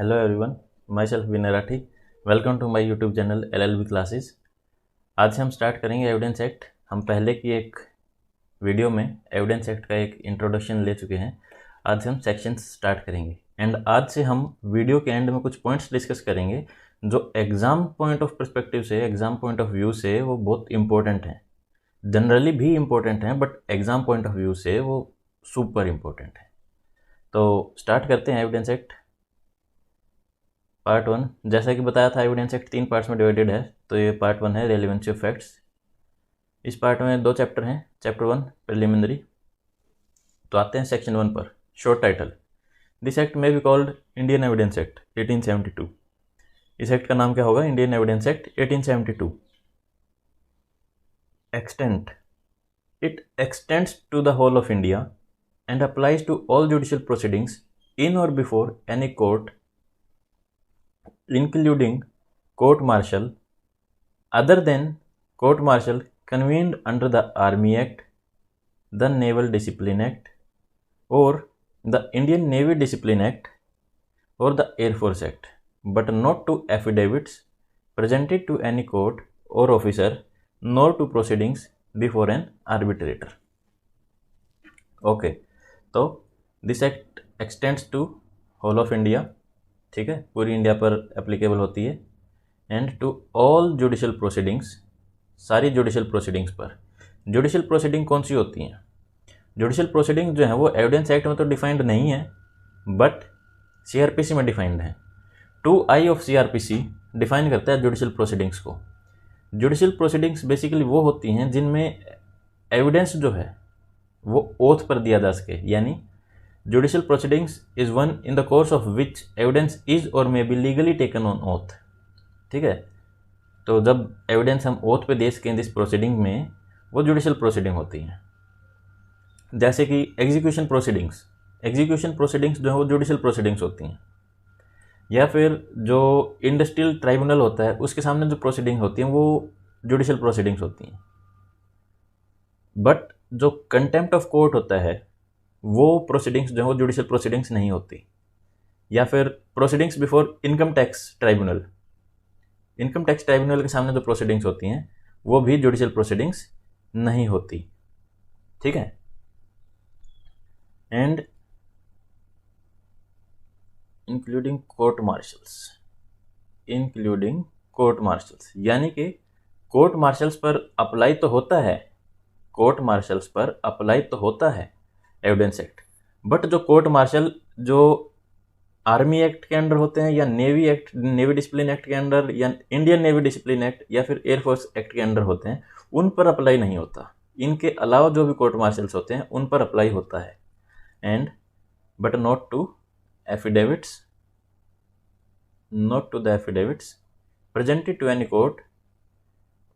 Hello everyone, myself Vinay Rathi. Welcome to my YouTube channel LLB classes. आज से हम start करेंगे एविडेंस एक्ट। हम पहले की एक वीडियो में एविडेंस एक्ट का एक इंट्रोडक्शन ले चुके हैं। आज से हम सेक्शंस स्टार्ट करेंगे एंड आज से हम वीडियो के एंड में कुछ पॉइंट्स डिस्कस करेंगे जो एग्ज़ाम पॉइंट ऑफ पर्सपेक्टिव से, एग्ज़ाम पॉइंट ऑफ व्यू से वो बहुत इंपॉर्टेंट हैं। जनरली भी इम्पोर्टेंट हैं but exam point of view से वो सुपर इम्पोर्टेंट है। तो स्टार्ट करते हैं एविडेंस एक्ट पार्ट 1। जैसा कि बताया था, एविडेंस एक्ट 3 पार्ट्स में डिवाइडेड है। तो ये पार्ट 1 है, रेलिवेंसी ऑफ फैक्ट्स। इस पार्ट में 2 चैप्टर हैं। Chapter 1 preliminary. तो आते हैं सेक्शन 1 पर। शॉर्ट टाइटल, दिस एक्ट में be called Indian evidence act 1872। इस एक्ट का नाम क्या होगा? Indian evidence act 1872। Extent, it extends to the whole of India and applies to all judicial proceedings इन और before any court including court martial other than court martial convened under the Army Act, the Naval Discipline Act, or the Indian Navy Discipline Act, or the Air Force Act, but not to affidavits presented to any court or officer, nor to proceedings before an arbitrator. Okay, so this act extends to whole of India, ठीक है, पूरी India पर applicable होती है। And to all judicial proceedings, सारी judicial proceedings पर। Judicial proceeding कौन सी होती हैं? जुडिशियल प्रोसीडिंग जो है वो एविडेंस एक्ट में तो डिफाइंड नहीं है बट CRPC में डिफाइंड है। 2I ऑफ CRPC डिफाइन करता है जुडिशियल प्रोसीडिंग्स को। जुडिशियल प्रोसीडिंग्स बेसिकली वो होती हैं जिनमें एविडेंस जो है वो ओथ पर दिया जा सके, यानी Judicial proceedings is one in the course of which evidence is or may be legally taken on oath। ठीक है, तो जब एविडेंस हम ओथ पे दे सकें इस प्रोसीडिंग में, वो जुडिशियल प्रोसीडिंग होती हैं। जैसे कि एग्जीक्यूशन प्रोसीडिंग्स, एग्जीक्यूशन प्रोसीडिंग्स जो है वो जुडिशियल प्रोसीडिंग्स होती हैं। या फिर जो इंडस्ट्रियल ट्राइब्यूनल होता है उसके सामने जो प्रोसीडिंग होती हैं वो जुडिशियल प्रोसीडिंग्स होती हैं। बट जो कंटेम्प्ट ऑफ कोर्ट होता है वो प्रोसीडिंग्स जो है वो जुडिशियल प्रोसीडिंग्स नहीं होती। या फिर proceedings before income tax tribunal, income tax tribunal के सामने जो प्रोसीडिंग्स होती हैं वो भी जुडिशियल प्रोसीडिंग्स नहीं होती। ठीक है, and including court marshals, including court marshals, यानी कि कोर्ट मार्शल्स पर अप्लाई तो होता है, कोर्ट मार्शल्स पर अप्लाई तो होता है एविडेंस एक्ट, बट जो कोर्ट मार्शल जो आर्मी एक्ट के अंडर होते हैं या navy act, navy discipline act के अंडर, या इंडियन नेवी डिसिप्लिन एक्ट या फिर एयरफोर्स एक्ट के अंडर होते हैं, उन पर अप्लाई नहीं होता। इनके अलावा जो भी कोर्ट मार्शल्स होते हैं उन पर अप्लाई होता है। And but not to affidavits, not to the affidavits presented to any court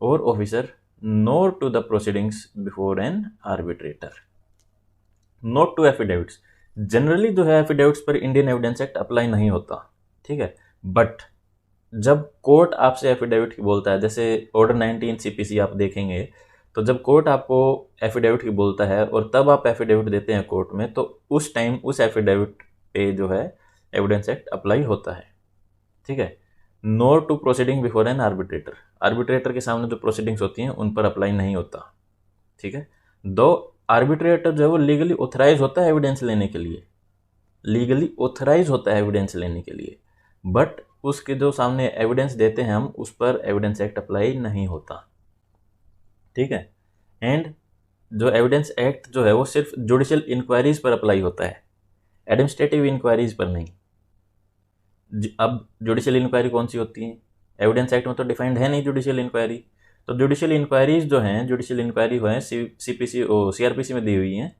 or officer, nor to the proceedings before an arbitrator। Not to affidavits, generally जो है एफिडेविट्स पर इंडियन एविडेंस एक्ट अप्लाई नहीं होता। ठीक है, but जब court आपसे affidavit की बोलता है, जैसे ऑर्डर 19 CPC आप देखेंगे, तो जब कोर्ट आपको एफिडेविट की बोलता है और तब आप एफिडेविट देते हैं कोर्ट में, तो उस टाइम उस एफिडेविट पे जो है एविडेंस एक्ट अप्लाई होता है। ठीक है, nor to proceeding before an arbitrator, arbitrator के सामने जो प्रोसीडिंग्स होती हैं उन पर अप्लाई नहीं होता। ठीक है, दो आर्बिट्रेटर जो है वो लीगली ऑथराइज होता है एविडेंस लेने के लिए, लीगली ऑथराइज होता है एविडेंस लेने के लिए, बट उसके जो सामने एविडेंस देते हैं हम, उस पर एविडेंस एक्ट अप्लाई नहीं होता। ठीक है, एंड जो एविडेंस एक्ट जो है वो सिर्फ जुडिशियल इंक्वायरीज पर अप्लाई होता है, एडमिनिस्ट्रेटिव इंक्वायरीज पर नहीं। अब जुडिशियल इंक्वायरी कौन सी होती है? एविडेंस एक्ट में तो डिफाइंड है नहीं जुडिशियल इंक्वायरी। तो जुडिशियल इंक्वायरीज जो हैं, जुडिशियल इंक्वायरी हुए हैं CRPC में दी हुई हैं।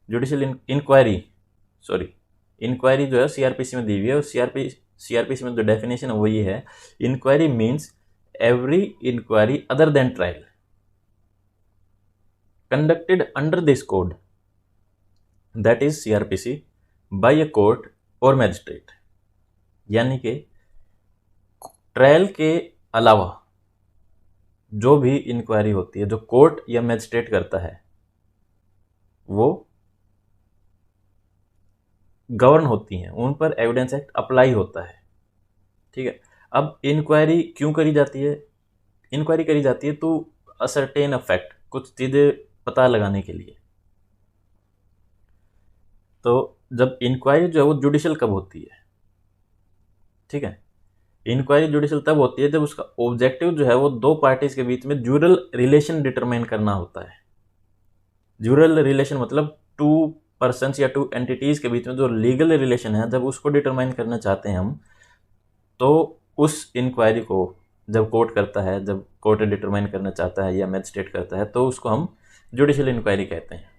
जुडिशियल इंक्वायरी, सॉरी, इंक्वायरी जो है CRPC में दी हुई है, और CRPC में जो डेफिनेशन है वो ये है, inquiry means every inquiry other than trial conducted under this code, that is CRPC, by a court और मैजिस्ट्रेट। यानी कि ट्रायल के अलावा जो भी इंक्वायरी होती है जो कोर्ट या मैजिस्ट्रेट करता है वो गवर्न होती हैं, उन पर एविडेंस एक्ट अप्लाई होता है। ठीक है। अब इंक्वायरी क्यों करी जाती है? इंक्वायरी करी जाती है तो असर्टेन अ फैक्ट, कुछ चीज़ें पता लगाने के लिए। तो जब इंक्वायरी जो है वो जुडिशल कब होती है? ठीक है, इंक्वायरी जुडिशल तब होती है जब उसका ऑब्जेक्टिव जो है वो दो पार्टीज के बीच में ज्यूरल रिलेशन डिटरमाइन करना होता है। ज्यूरल रिलेशन मतलब टू पर्सन्स या टू एंटिटीज के बीच में जो लीगल रिलेशन है, जब उसको डिटरमाइन करना चाहते हैं हम, तो उस इंक्वायरी को जब कोर्ट करता है, जब कोर्ट डिटरमाइन करना चाहता है या मैजिस्ट्रेट करता है, तो उसको हम जुडिशियल इंक्वायरी कहते हैं।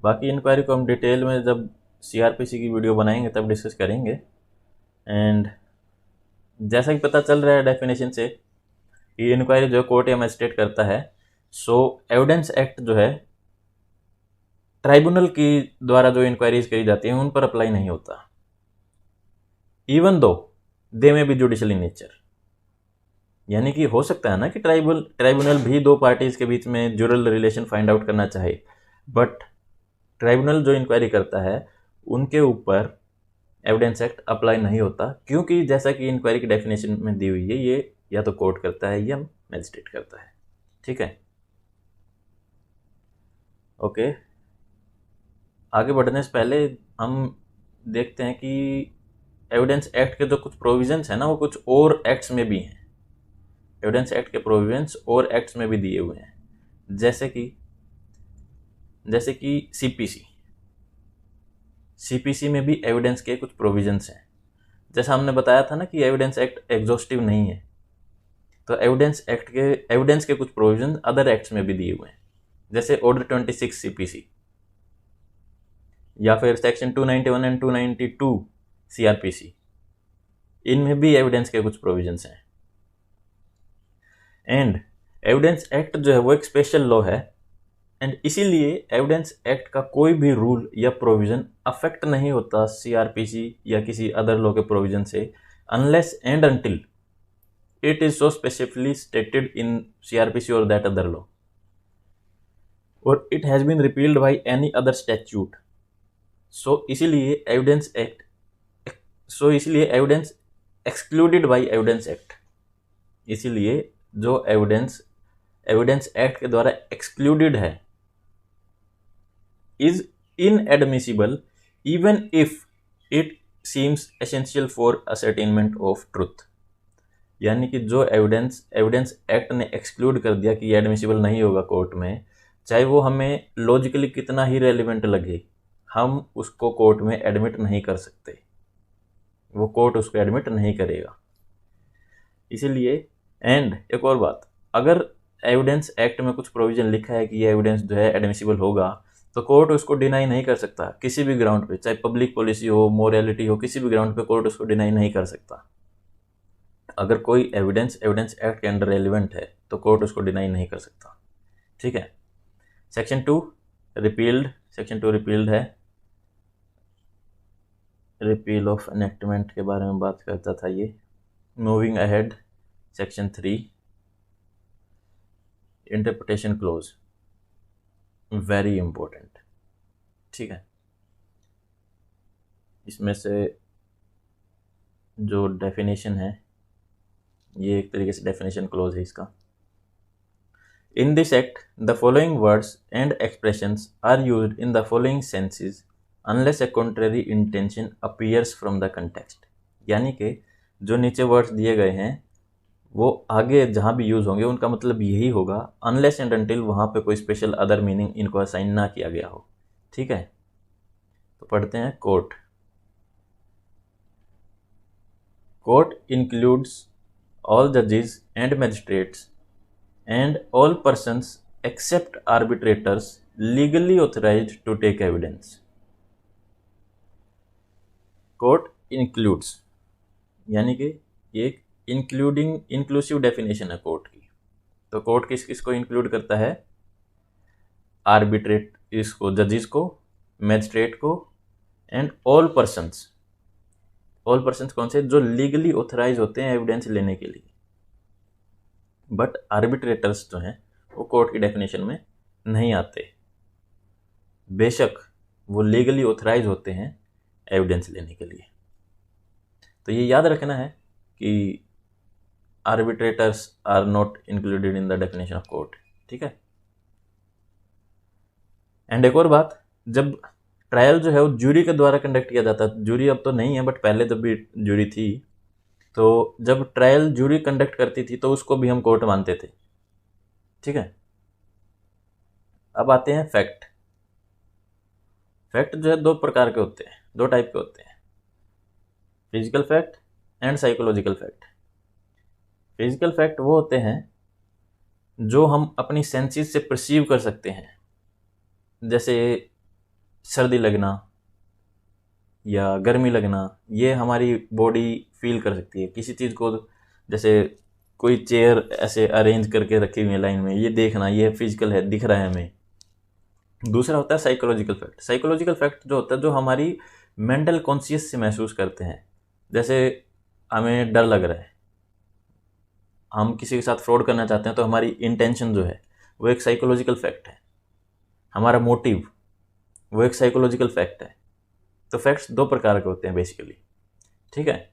बाकी इंक्वायरी को हम डिटेल में जब सीआरपीसी की वीडियो बनाएंगे तब डिस्कस करेंगे। एंड जैसा कि पता चल रहा है डेफिनेशन से कि इंक्वायरी जो कोर्ट या मैजिस्ट्रेट करता है, सो एविडेंस एक्ट जो है ट्राइब्यूनल की द्वारा जो इंक्वायरीज करी जाती हैं उन पर अप्लाई नहीं होता, इवन दो दे में बी जुडिशियल इन नेचर। यानी कि हो सकता है ना कि ट्राइब्यूनल भी दो पार्टीज के बीच में जुरल रिलेशन फाइंड आउट करना चाहे, बट ट्राइब्यूनल जो इंक्वायरी करता है उनके ऊपर एविडेंस एक्ट अप्लाई नहीं होता, क्योंकि जैसा कि इंक्वायरी की डेफिनेशन में दी हुई है, ये या तो कोर्ट करता है या मैजिस्ट्रेट करता है। ठीक है, ओके। आगे बढ़ने से पहले हम देखते हैं कि एविडेंस एक्ट के जो कुछ प्रोविजंस हैं ना, वो कुछ और एक्ट्स में भी हैं। एविडेंस एक्ट के प्रोविजंस और एक्ट्स में भी दिए हुए हैं, जैसे कि सीपीसी में भी एविडेंस के कुछ प्रोविजंस हैं। जैसा हमने बताया था ना कि एविडेंस एक्ट एग्जॉस्टिव नहीं है, तो एविडेंस के कुछ प्रोविजन अदर एक्ट्स में भी दिए हुए हैं, जैसे ऑर्डर 26 सीपीसी या फिर सेक्शन 291 एंड 292 सीआरपीसी, इनमें भी एविडेंस के कुछ प्रोविजंस हैं। एंड एविडेंस एक्ट जो है वो एक स्पेशल लॉ है, एंड इसीलिए एविडेंस एक्ट का कोई भी रूल या प्रोविजन अफेक्ट नहीं होता सीआरपीसी या किसी अदर लॉ के प्रोविजन से, unless and until it is so specifically stated in CRPC or that other law, or it has been repealed by any other statute. So इसीलिए evidence excluded by evidence act. इसीलिए जो evidence act के द्वारा excluded है is inadmissible even if it seems essential for ascertainment of truth. यानी कि जो evidence act ने एक्सक्लूड कर दिया कि ये एडमिसिबल नहीं होगा कोर्ट में, चाहे वो हमें लॉजिकली कितना ही रेलिवेंट लगे, हम उसको कोर्ट में एडमिट नहीं कर सकते, वो कोर्ट उसको एडमिट नहीं करेगा। इसीलिए एंड एक और बात, अगर एविडेंस एक्ट में कुछ प्रोविजन लिखा है कि ये एविडेंस जो है एडमिसिबल होगा, तो कोर्ट उसको डिनाई नहीं कर सकता किसी भी ग्राउंड पे, चाहे पब्लिक पॉलिसी हो, मोरालिटी हो, किसी भी ग्राउंड पे कोर्ट उसको डिनाई नहीं कर सकता। अगर कोई एविडेंस एक्ट के अंडर रेलिवेंट है तो कोर्ट उसको डिनाई नहीं कर सकता। ठीक है, सेक्शन 2 रिपील्ड है, रिपील ऑफ एनेक्टमेंट के बारे में बात करता था ये। Moving ahead, section 3 interpretation close, very important. ठीक है, इसमें से जो डेफिनेशन है, ये एक तरीके से डेफिनेशन क्लोज है इसका। In this act the following words and expressions are used in the following senses unless a contrary intention appears from the context. यानी कि जो नीचे वर्ड्स दिए गए हैं वो आगे जहाँ भी यूज़ होंगे उनका मतलब यही होगा, अनलेस एंड अनटिल वहाँ पे कोई स्पेशल अदर मीनिंग इनको असाइन ना किया गया हो। ठीक है, तो पढ़ते हैं। Court includes all judges and magistrates and all persons except arbitrators legally authorized to take evidence. Court includes यानी कि ये एक इंक्लूसिव डेफिनेशन है कोर्ट की। तो कोर्ट किस को इंक्लूड करता है? इसको जजेस को, मैजिस्ट्रेट को, एंड ऑल पर्सन्स कौन से? जो लीगली ऑथराइज होते हैं एविडेंस लेने के लिए। बट आर्बिट्रेटर्स जो हैं वो कोर्ट की डेफिनेशन में नहीं आते, बेशक वो लीगली ऑथराइज होते हैं एविडेंस लेने के लिए। तो ये याद रखना है कि arbitrators are not included in the definition of court, ठीक है। एंड एक और बात, जब ट्रायल जो है वो जूरी के द्वारा कंडक्ट किया जाता है, जूरी अब तो नहीं है बट पहले जब भी जूरी थी, तो जब ट्रायल जूरी कंडक्ट करती थी तो उसको भी हम कोर्ट मानते थे, ठीक है। अब आते हैं फैक्ट। फैक्ट जो है दो प्रकार के होते हैं, दो टाइप के होते हैं, physical fact and psychological fact. Physical fact वो होते हैं जो हम अपनी सेंसेस से परसीव कर सकते हैं, जैसे सर्दी लगना या गर्मी लगना, ये हमारी बॉडी फील कर सकती है किसी चीज़ को। जैसे कोई चेयर ऐसे अरेंज करके रखी हुई है लाइन में, ये देखना, ये फिजिकल है, दिख रहा है हमें। दूसरा होता है साइकोलॉजिकल फैक्ट। साइकोलॉजिकल फैक्ट जो होता है जो हमारी मेंटल कॉन्शियस से महसूस करते हैं, जैसे हमें डर लग रहा है, हम किसी के साथ फ्रॉड करना चाहते हैं, तो हमारी इंटेंशन जो है वो एक साइकोलॉजिकल फैक्ट है, हमारा मोटिव वो एक साइकोलॉजिकल फैक्ट है। तो फैक्ट्स दो प्रकार के होते हैं बेसिकली, ठीक है।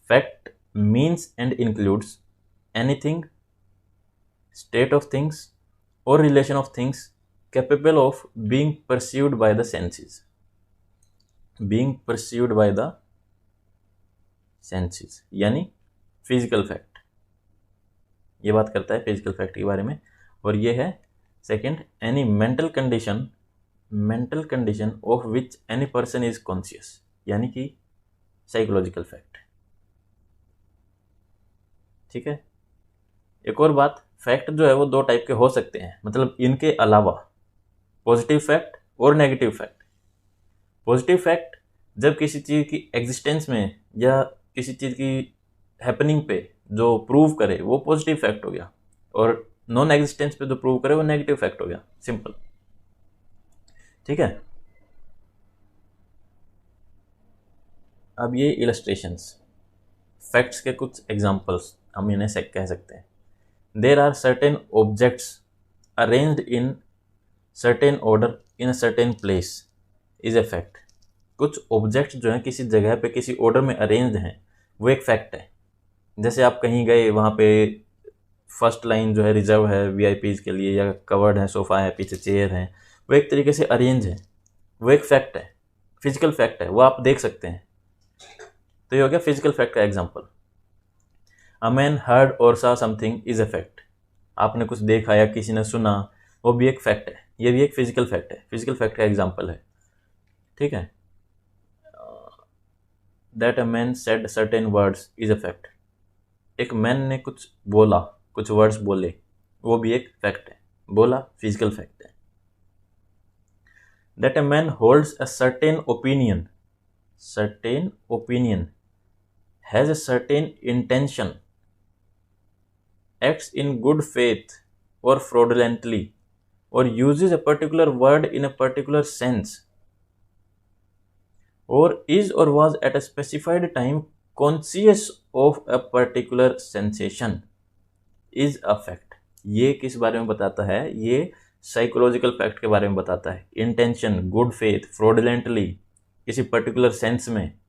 Fact means and includes anything, state of things और relation of things capable of being perceived by the senses, being perceived by the senses, यानी फिजिकल फैक्ट। ये बात करता है फिजिकल फैक्ट के बारे में। और ये है second, any mental condition of which any person is conscious, यानी कि साइकोलॉजिकल फैक्ट, ठीक है। एक और बात, फैक्ट जो है वो दो टाइप के हो सकते हैं, मतलब इनके अलावा पॉजिटिव फैक्ट और नेगेटिव फैक्ट। पॉजिटिव फैक्ट जब किसी चीज़ की एग्जिस्टेंस में या किसी चीज़ की हैपनिंग पे जो प्रूव करे वो पॉजिटिव फैक्ट हो गया, और नॉन एग्जिस्टेंस पे जो प्रूव करे वो नेगेटिव फैक्ट हो गया, सिंपल, ठीक है। अब ये इलस्ट्रेशंस, फैक्ट्स के कुछ एग्जांपल्स हम इन्हें कह सकते हैं। There are certain objects arranged in certain order in a certain place is a fact. कुछ ऑब्जेक्ट्स जो हैं किसी जगह पे किसी ऑर्डर में अरेंज्ड हैं, वो एक फैक्ट है। जैसे आप कहीं गए, वहाँ पे फर्स्ट लाइन जो है रिजर्व है वीआईपीज के लिए, या कवर्ड है, सोफ़ा है, पीछे चेयर है, वो एक तरीके से अरेंज है, वो एक फैक्ट है, फिजिकल फैक्ट है, वो आप देख सकते हैं। तो ये हो गया फिजिकल फैक्ट का एग्जाम्पल। अ मैन हर्ड और सा समथिंग इज ए फैक्ट। आपने कुछ देखा या किसी ने सुना, वो भी एक फैक्ट है, ये भी एक फिजिकल फैक्ट है, फिजिकल फैक्ट का एग्जाम्पल है, ठीक है। That a man said certain words is a fact. एक मैन ने कुछ बोला, कुछ वर्ड्स बोले, वो भी एक फैक्ट है, बोला, फिजिकल फैक्ट है। That a man holds a certain opinion has a certain intention, acts in good faith or fraudulently, or uses a particular word in a particular sense, or is or was at a specified time conscious of a particular sensation is a fact। ये किस बारे में बताता है? ये psychological fact के बारे में बताता है। इंटेंशन, गुड फेथ, फ्रॉडुलेंटली, किसी पर्टिकुलर सेंस में,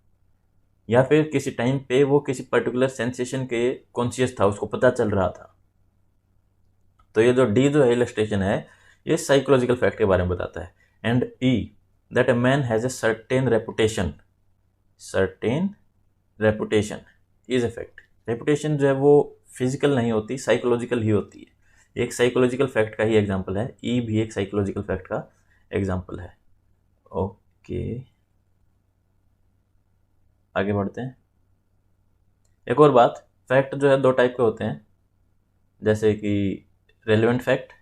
या फिर किसी टाइम पे वो किसी पर्टिकुलर सेंसेशन के कॉन्शियस था, उसको पता चल रहा था। तो ये जो डी जो है इलस्ट्रेशन है, ये साइकोलॉजिकल फैक्ट के बारे में बताता है। And E, that a man has a certain reputation is a fact. Reputation जो है वो फिजिकल नहीं होती, साइकोलॉजिकल ही होती है। एक साइकोलॉजिकल फैक्ट का ही एग्जाम्पल है, ई भी एक साइकोलॉजिकल फैक्ट का एग्जाम्पल है। ओके, आगे बढ़ते हैं। एक और बात, फैक्ट जो है दो टाइप के होते हैं, जैसे कि relevant fact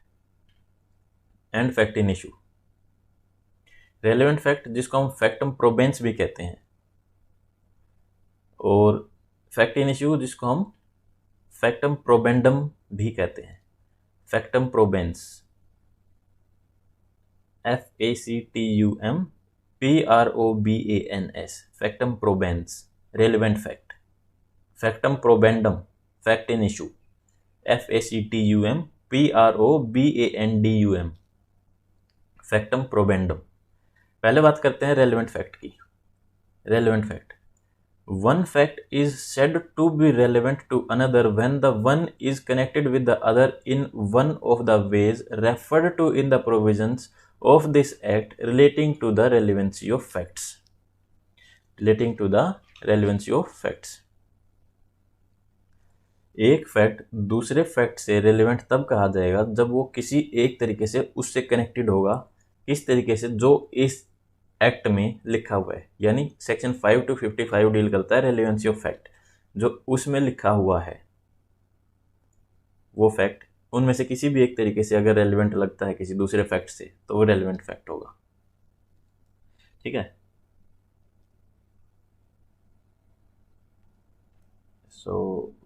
and fact in issue. Relevant fact जिसको हम फैक्टम प्रोबेंस भी कहते हैं, और फैक्ट इन इशू जिसको हम फैक्टम प्रोबेंडम भी कहते हैं। Factum probans, FACTUMPROBANS, factum probans, relevant fact. Factum probandum, fact in issue, FACTUMPROBANDUM, factum probandum. पहले बात करते हैं रेलेवेंट फैक्ट की। Relevant fact one fact is said to be relevant to another when the one is connected with the other in one of the ways referred to in the provisions of this act relating to the relevancy of facts. Relating to the relevancy of facts. एक fact दूसरे fact से relevant तब कहा जाएगा जब वो किसी एक तरीके से उससे कनेक्टेड होगा, किस तरीके से, जो इस एक्ट में लिखा हुआ है। यानी सेक्शन 5 to 55 डील करता है रेलेवेंसी ऑफ फैक्ट, जो उसमें लिखा हुआ है वो फैक्ट उनमें से किसी भी एक तरीके से अगर रेलेवेंट लगता है किसी दूसरे फैक्ट से तो वो रेलेवेंट फैक्ट होगा। ठीक है। So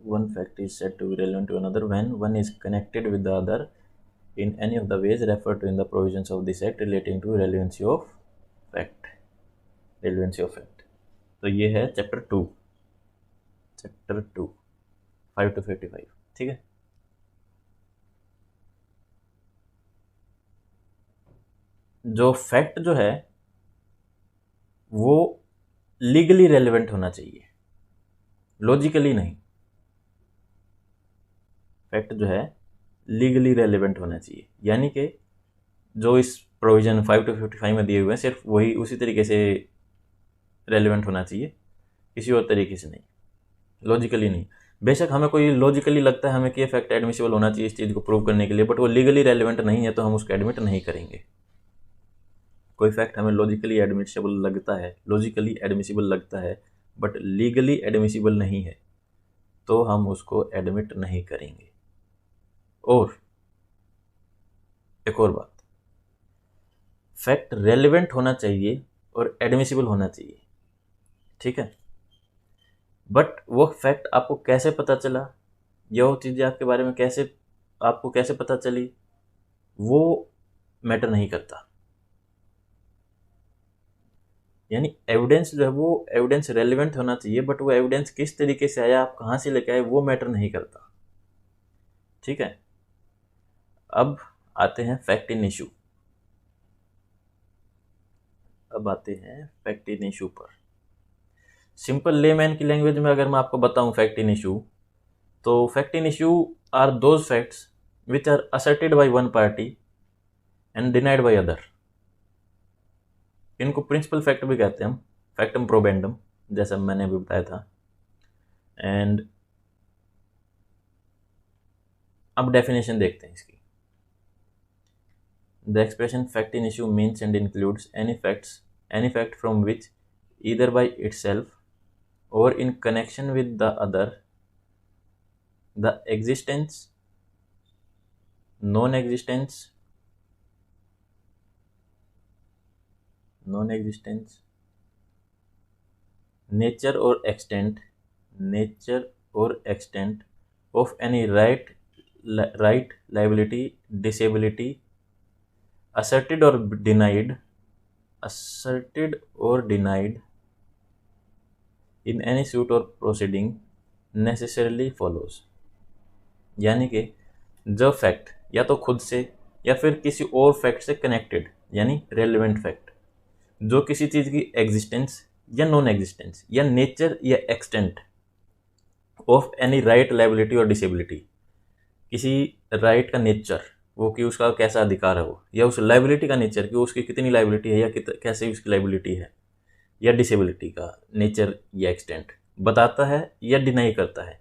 one fact is said to be relevant to another when one is connected with the other in any of the ways referred to in the provisions of this act relating to relevancy of fact. Relevancy of fact. तो ये है chapter 2, 5 to 55। ठीक है। जो fact जो है वो legally relevant होना चाहिए, लॉजिकली नहीं। फैक्ट जो है लीगली रेलेवेंट होना चाहिए, यानी कि जो इस प्रोविजन 5 to 55 में दिए हुए हैं सिर्फ वही उसी तरीके से रेलेवेंट होना चाहिए, किसी और तरीके से नहीं, लॉजिकली नहीं। बेशक हमें कोई लॉजिकली लगता है हमें कि ये फैक्ट एडमिसिबल होना चाहिए इस चीज़ को प्रूव करने के लिए, बट वो लीगली रेलेवेंट नहीं है तो हम उसको एडमिट नहीं करेंगे। कोई फैक्ट हमें लॉजिकली एडमिसिबल लगता है बट लीगली एडमिसिबल नहीं है तो हम उसको एडमिट नहीं करेंगे। और एक और बात, फैक्ट रेलेवेंट होना चाहिए और एडमिसिबल होना चाहिए, ठीक है। बट वो फैक्ट आपको कैसे पता चला या वो चीज़ें आपके बारे में आपको कैसे पता चली वो मैटर नहीं करता। यानी एविडेंस जो है वो एविडेंस रेलेवेंट होना चाहिए, बट वो एविडेंस किस तरीके से आया, आप कहाँ से लेके आए, वो मैटर नहीं करता। ठीक है। अब आते हैं फैक्ट इन इशू। पर सिंपल लेमैन की लैंग्वेज में अगर मैं आपको बताऊं फैक्ट इन इशू, तो fact in issue are those facts which are asserted by one party and denied by other. इनको प्रिंसिपल फैक्ट भी कहते हैं हम, फैक्टम प्रोबेंडम, जैसा मैंने अभी बताया था। एंड अब डेफिनेशन देखते हैं इसकी। The expression fact in issue means and includes any fact from which either by itself or in connection with the other, the existence, non-existence, nature or extent of any right, liability, disability, asserted or denied in any suit or proceeding necessarily follows। यानी कि जो fact या तो खुद से या फिर किसी और फैक्ट से कनेक्टेड, यानी रेलेवेंट फैक्ट, जो किसी चीज़ की एग्जिस्टेंस या नॉन एग्जिस्टेंस या नेचर या extent of any right, liability और डिसेबिलिटी, किसी राइट का नेचर, वो कि उसका कैसा अधिकार है वो, या उस लाइबिलिटी का नेचर कि उसकी कितनी लाइबिलिटी है या कैसे उसकी लाइबिलिटी है, या डिसेबिलिटी का नेचर या एक्सटेंट बताता है या डिनाई करता है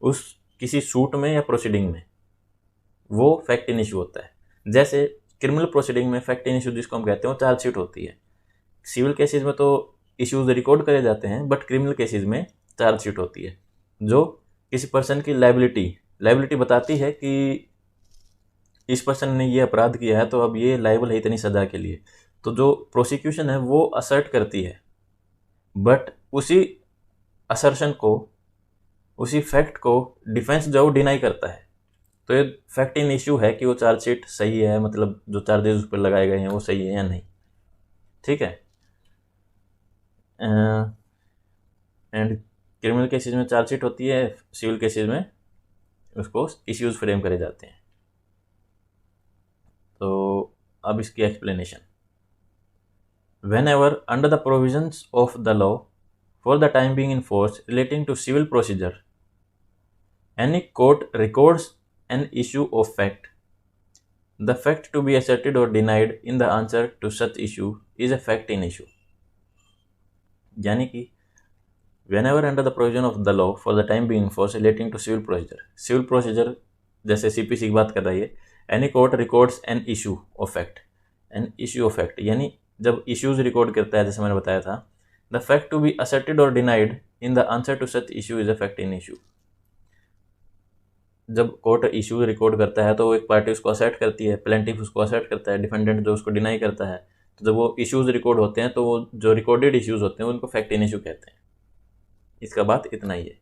उस किसी सूट में या प्रोसीडिंग में, वो फैक्ट इन इशू होता है। जैसे क्रिमिनल प्रोसीडिंग में फैक्ट इन इशू जिसको हम कहते हैं वो चार्जशीट होती है। सिविल केसेस में तो इश्यूज रिकॉर्ड करे जाते हैं, बट क्रिमिनल केसेस में चार्जशीट होती है जो किसी पर्सन की लाइबिलिटी बताती है कि इस पर्सन ने ये अपराध किया है तो अब ये लायबल है इतनी सजा के लिए। तो जो प्रोसिक्यूशन है वो असर्ट करती है, बट उसी असर्शन को, उसी फैक्ट को डिफेंस जो डिनाई करता है। तो ये फैक्ट इन इशू है कि वो चार्जशीट सही है, मतलब जो चार्जेस उस पर लगाए गए हैं वो सही है या नहीं। ठीक है। एंड क्रिमिनल केसेस में चार्जशीट होती है, सिविल केसेस में उसको इश्यूज फ्रेम करे जाते हैं। तो अब इसकी explanation. Whenever under the provisions of the law for the time being in force relating to civil procedure. Any court records an issue of fact. The fact to be asserted or denied in the answer to such issue is a fact in issue. यानी कि whenever under the provision of the law for the time being in force relating to civil procedure जैसे CPC की बात कर रही है, any court records an issue of fact. An issue of fact यानी जब issues रिकॉर्ड करता है, जैसे मैंने बताया था, the fact to be asserted or denied in the answer to such issue is a fact in issue. जब court issue record करता है तो वो एक पार्टी उसको असर्ट करती है, प्लेंटिफ उसको असर्ट करता है, डिफेंडेंट जो उसको डिनाई करता है। तो जब वो इश्यूज रिकॉर्ड होते हैं तो वो जो रिकॉर्डेड इश्यूज होते हैं उनको फैक्ट इन इशू कहते हैं। इसका बात इतना ही है।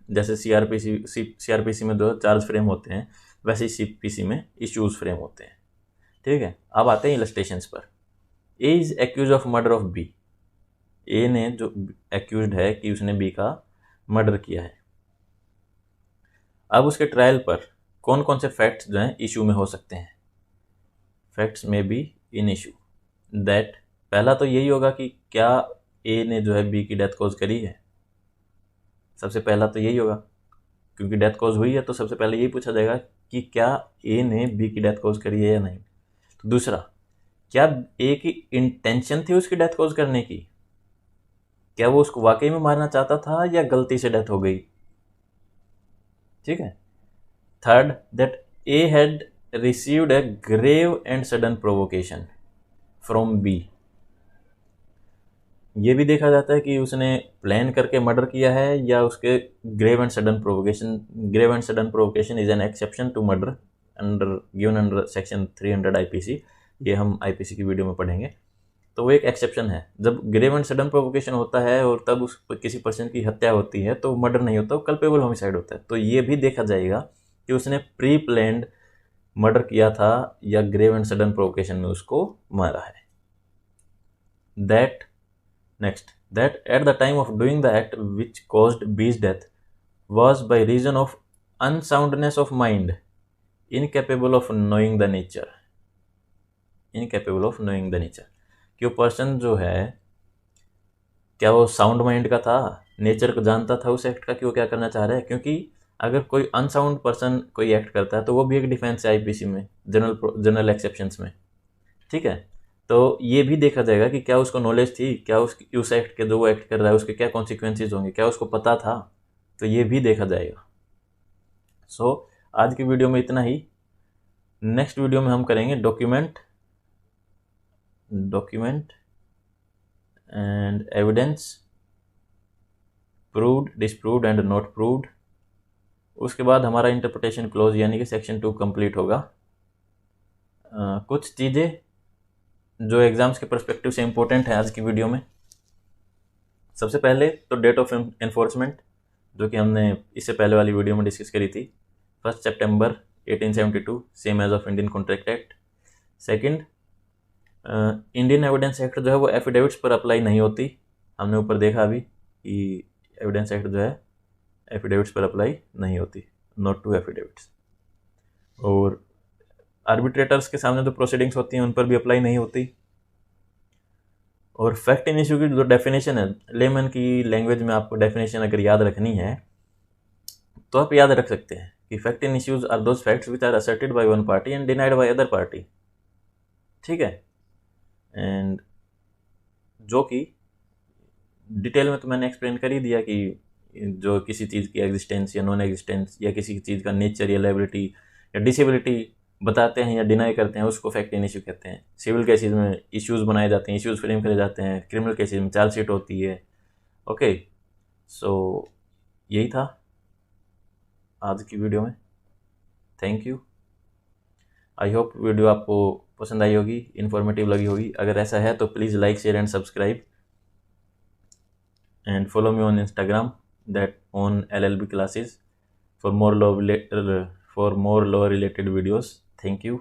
जैसे सीआरपीसी में जो चार्ज फ्रेम होते हैं वैसे ही सीपीसी में इश्यूज फ्रेम होते हैं। ठीक है, अब आते हैं इलस्ट्रेशंस पर। A is accuse of murder of B. A ने जो एक्यूज्ड है कि उसने बी का मर्डर किया है। अब उसके ट्रायल पर कौन कौन से फैक्ट्स जो हैं इशू में हो सकते हैं। फैक्ट्स में बी इन इशू दैट, पहला तो यही होगा कि क्या ए ने जो है बी की डेथ कॉज करी है। सबसे पहला तो यही होगा, क्योंकि डेथ कॉज हुई है तो सबसे पहले यही पूछा जाएगा कि क्या ए ने बी की डेथ कॉज करी है या नहीं। तो दूसरा, क्या ए की इंटेंशन थी उसकी डेथ कॉज करने की, क्या वो उसको वाकई में मारना चाहता था या गलती से डेथ हो गई। ठीक है। Third, that A had received a grave and sudden provocation from B. ये भी देखा जाता है कि उसने प्लान करके मर्डर किया है या उसके grave and sudden provocation. Grave and sudden provocation is an exception to murder given under section 300 IPC. ये हम आईपीसी की वीडियो में पढ़ेंगे। तो वो एक एक्सेप्शन है। जब ग्रेव एंड सडन प्रोवोकेशन होता है और तब उस किसी पर्सन की हत्या होती है तो मर्डर नहीं होता, वो कल्पेबल होमिसाइड होता है। तो ये भी देखा जाएगा कि उसने प्री प्लान्ड मर्डर किया था या ग्रेव एंड सडन प्रोवोकेशन में उसको मारा है। That next, that at the time of doing the act which caused B's death was by reason of unsoundness of mind incapable of knowing the nature. Incapable of knowing the nature, कि वो person जो है क्या वो sound mind का था, nature को जानता था उस एक्ट का कि वो क्या करना चाह रहा है। क्योंकि अगर कोई अनसाउंड पर्सन कोई एक्ट करता है तो वो भी एक डिफेंस है आईपीसी में, जनरल एक्सेप्शंस में। ठीक है, तो ये भी देखा जाएगा कि क्या उसको नॉलेज थी, क्या उस एक्ट के जो वो एक्ट कर रहा है उसके क्या कॉन्सिक्वेंसेज होंगे, क्या उसको पता था। तो ये भी देखा जाएगा। सो आज की वीडियो में इतना ही। नेक्स्ट वीडियो में हम करेंगे document and evidence, proved, disproved and not proved. उसके बाद हमारा इंटरप्रिटेशन क्लोज यानी कि सेक्शन 2 कंप्लीट होगा। कुछ चीज़ें जो एग्जाम्स के पर्सपेक्टिव से इम्पोर्टेंट है आज की वीडियो में। सबसे पहले तो डेट ऑफ एनफोर्समेंट, जो कि हमने इससे पहले वाली वीडियो में डिस्कस करी थी, 1 सितंबर 1872, same as of Indian contract act. Second, Indian evidence act जो है वो एफिडेविट्स पर अप्लाई नहीं होती। हमने ऊपर देखा अभी कि एविडेंस एक्ट जो है एफिडेविट्स पर अप्लाई नहीं होती, नॉट टू एफिडेविट्स। और आर्बिट्रेटर्स के सामने जो प्रोसीडिंग्स होती हैं उन पर भी अप्लाई नहीं होती। और फैक्ट इन इशू की जो डेफिनेशन है, लेमन की लैंग्वेज में आपको डेफिनेशन अगर याद रखनी है तो आप याद रख सकते हैं कि fact in issues are those facts which are asserted by one party and denied by other party. ठीक है, एंड जो कि डिटेल में तो मैंने एक्सप्लेन कर ही दिया कि जो किसी चीज़ की एग्जिस्टेंस या नॉन एग्जिस्टेंस या किसी चीज़ का नेचर या लायबिलिटी या डिसेबिलिटी बताते हैं या डिनाई करते हैं उसको फैक्ट इन इशू कहते हैं। सिविल केसेस में इश्यूज बनाए जाते हैं, इश्यूज फ्रेम करे जाते हैं। क्रिमिनल केसेस में चार्जशीट होती है। ओके, सो यही था आज की वीडियो में। Thank you. I hope video आपको पसंद आई होगी, इन्फॉर्मेटिव लगी होगी। अगर ऐसा है तो please like, share and subscribe and follow me on Instagram that on LLB classes for more law related videos. Thank you.